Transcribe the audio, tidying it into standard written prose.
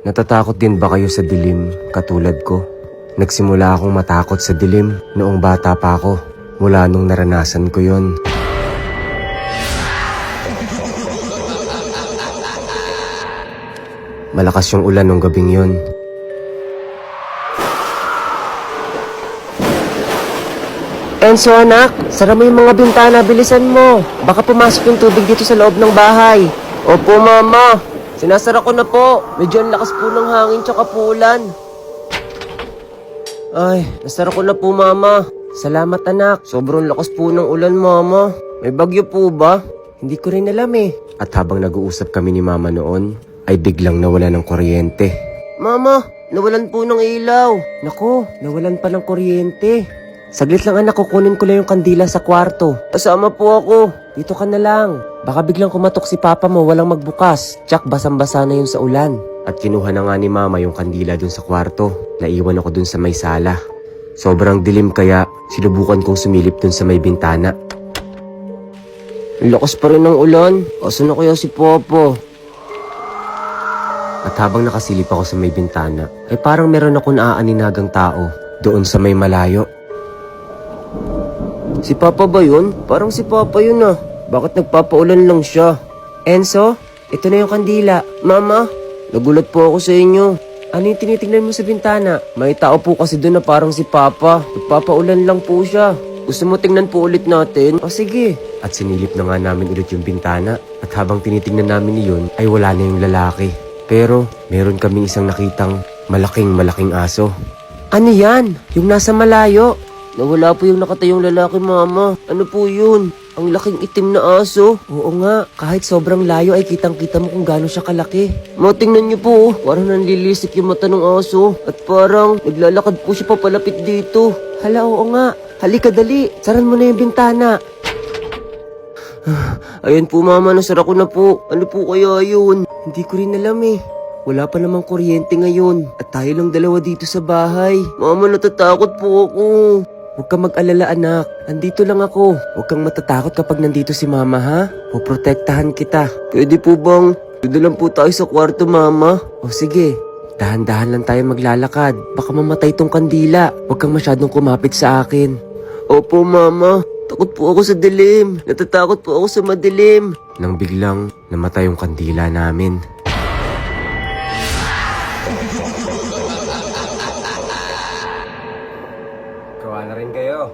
Natatakot din ba kayo sa dilim katulad ko? Nagsimula akong matakot sa dilim noong bata pa ako, mula nung naranasan ko yon. Malakas yung ulan nung gabing yon. Enzo anak, sara mo yung mga bintana, bilisan mo. Baka pumasok yung tubig dito sa loob ng bahay. Opo mama, sinasara ko na po. Medyo ang lakas po ng hangin tsaka po ulan. Ay, nasara ko na po mama. Salamat anak, sobrang lakas po ng ulan mama. May bagyo po ba? Hindi ko rin alam eh. At habang nag-uusap kami ni mama noon, ay biglang nawala ng kuryente. Mama, nawalan po ng ilaw. Naku, nawalan pa ng kuryente. Saglit lang anak, kukunin ko lang yung kandila sa kwarto. Kasama po ako. Dito ka na lang. Baka biglang kumatok si papa mo, walang magbukas. Tsak, basang-basa na yun sa ulan. At kinuha na nga ni mama yung kandila dun sa kwarto. Naiwan ako dun sa may sala. Sobrang dilim kaya sinubukan kong sumilip dun sa may bintana. Lakas pa rin ng ulan. Asan na kaya si papa? At habang nakasilip ako sa may bintana, ay parang meron akong naaaninhagang tao doon sa may malayo. Si Papa ba yun? Parang si Papa yun ah. Bakit nagpapaulan lang siya? Enzo, ito na yung kandila. Mama, nagulat po ako sa inyo. Ano yung tinitingnan mo sa bintana? May tao po kasi doon na parang si Papa. Nagpapaulan lang po siya. Gusto mo tingnan po ulit natin? O sige. At sinilip na nga namin ulit yung bintana. At habang tinitingnan namin yun, ay wala na yung lalaki. Pero meron kaming isang nakitang malaking aso. Ano yan? Yung nasa malayo? Nawala po yung nakatayong lalaki, mama. Ano po yun? Ang laking itim na aso. Oo nga, kahit sobrang layo ay kitang-kita mo kung gaano siya kalaki. Tingnan niyo po, parang nanlilisik yung mata ng aso. At parang naglalakad po siya papalapit dito. Hala, oo nga. Halika dali, saran mo na yung bintana. Ayan po mama, nasara ko na po. Ano po kaya yun? Hindi ko rin alam eh. Wala pa namang kuryente ngayon. At tayo lang dalawa dito sa bahay. Mama, natatakot po ako. Huwag kang mag-alala anak, andito lang ako. Huwag kang matatakot kapag nandito si mama ha. Poprotektahan kita. Pwede po bang doon lang po tayo sa kwarto mama? O sige, dahan-dahan lang tayo maglalakad. Baka mamatay tong kandila. Huwag kang masyadong kumapit sa akin. Opo mama, takot po ako sa dilim. Natatakot po ako sa madilim. Nang biglang namatay yung kandila namin. Kawa na rin kayo.